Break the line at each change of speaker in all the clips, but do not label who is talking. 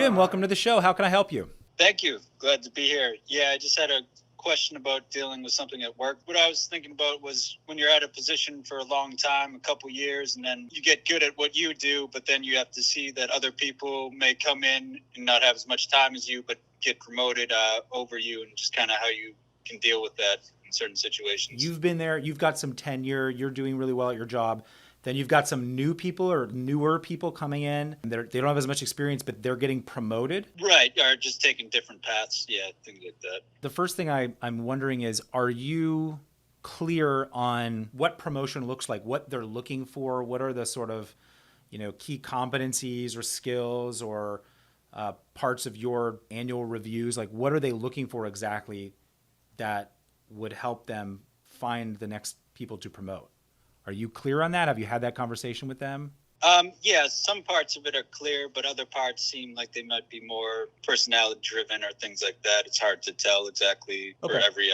Jim, welcome to the show. How can I help you?
Thank you. Glad to be here. Yeah, I just had a question about dealing with something at work. What I was thinking about was when you're at a position for a long time, a couple years, and then you get good at what you do, but then you have to see that other people may come in and not have as much time as you, but get promoted over you, and just kind of how you can deal with that in certain situations.
You've been there. You've got some tenure. You're doing really well at your job. Then you've got some new people or newer people coming in. They don't have as much experience, but they're getting promoted.
Right, or just taking different paths. Yeah, things like that.
The first thing I'm wondering is, are you clear on what promotion looks like, what they're looking for? What are the sort of, key competencies or skills or parts of your annual reviews? Like, what are they looking for exactly that would help them find the next people to promote? Are you clear on that? Have you had that conversation with them?
Yeah, some parts of it are clear, but other parts seem like they might be more personality driven or things like that. It's hard to tell exactly for every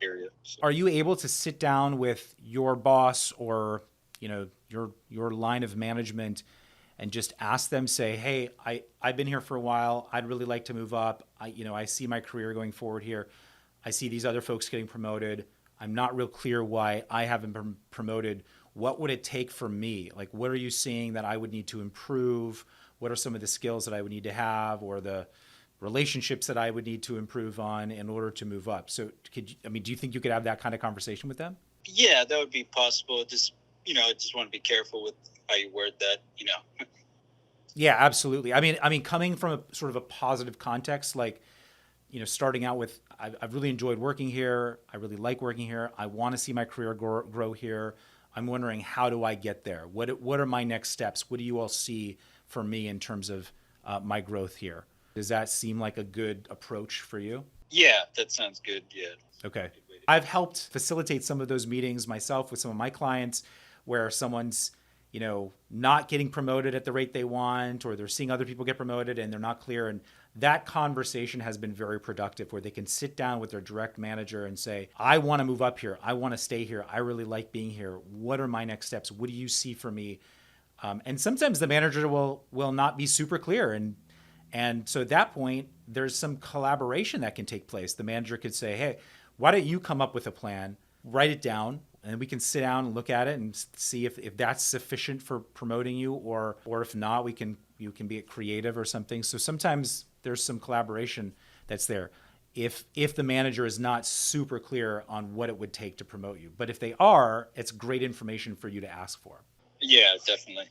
area. So.
Are you able to sit down with your boss or, your line of management and just ask them, say, hey, I've been here for a while. I'd really like to move up. I see my career going forward here. I see these other folks getting promoted. I'm not real clear why I haven't been promoted. What would it take for me? Like, what are you seeing that I would need to improve? What are some of the skills that I would need to have, or the relationships that I would need to improve on in order to move up? So do you think you could have that kind of conversation with them?
Yeah, that would be possible. Just, I just want to be careful with how you word that,
Yeah, absolutely. I mean, coming from a sort of a positive context, like, starting out with, I've really enjoyed working here. I really like working here. I want to see my career grow here. I'm wondering, how do I get there? What are my next steps? What do you all see for me in terms of my growth here? Does that seem like a good approach for you?
Yeah, that sounds good. Yeah.
Okay. I've helped facilitate some of those meetings myself with some of my clients where someone's, not getting promoted at the rate they want, or they're seeing other people get promoted and they're not clear. And that conversation has been very productive, where they can sit down with their direct manager and say, I want to move up here. I want to stay here. I really like being here. What are my next steps? What do you see for me? And sometimes the manager will not be super clear. And so at that point, there's some collaboration that can take place. The manager could say, hey, why don't you come up with a plan, write it down, and we can sit down and look at it and see if that's sufficient for promoting you, or if not, you can be creative or something. So sometimes there's some collaboration that's there if the manager is not super clear on what it would take to promote you. But if they are, it's great information for you to ask for.
Yeah, definitely.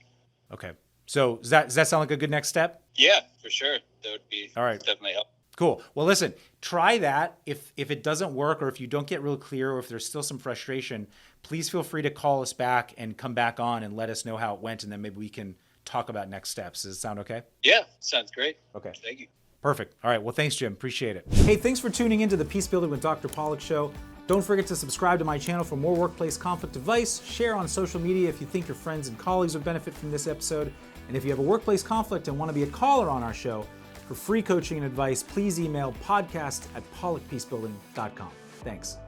Okay. So does that sound like a good next step?
Yeah, for sure. That would be
all right.
Definitely help.
Cool. Well, listen, try that. If it doesn't work, or if you don't get real clear, or if there's still some frustration, please feel free to call us back and come back on and let us know how it went. And then maybe we can talk about next steps. Does it sound okay?
Yeah, sounds great.
Okay.
Thank you.
Perfect. All right. Well, thanks, Jim. Appreciate it. Hey, thanks for tuning into the Peace Building with Dr. Pollack show. Don't forget to subscribe to my channel for more workplace conflict advice. Share on social media if you think your friends and colleagues would benefit from this episode. And if you have a workplace conflict and want to be a caller on our show, for free coaching and advice, please email podcast@pollackpeacebuilding.com. Thanks.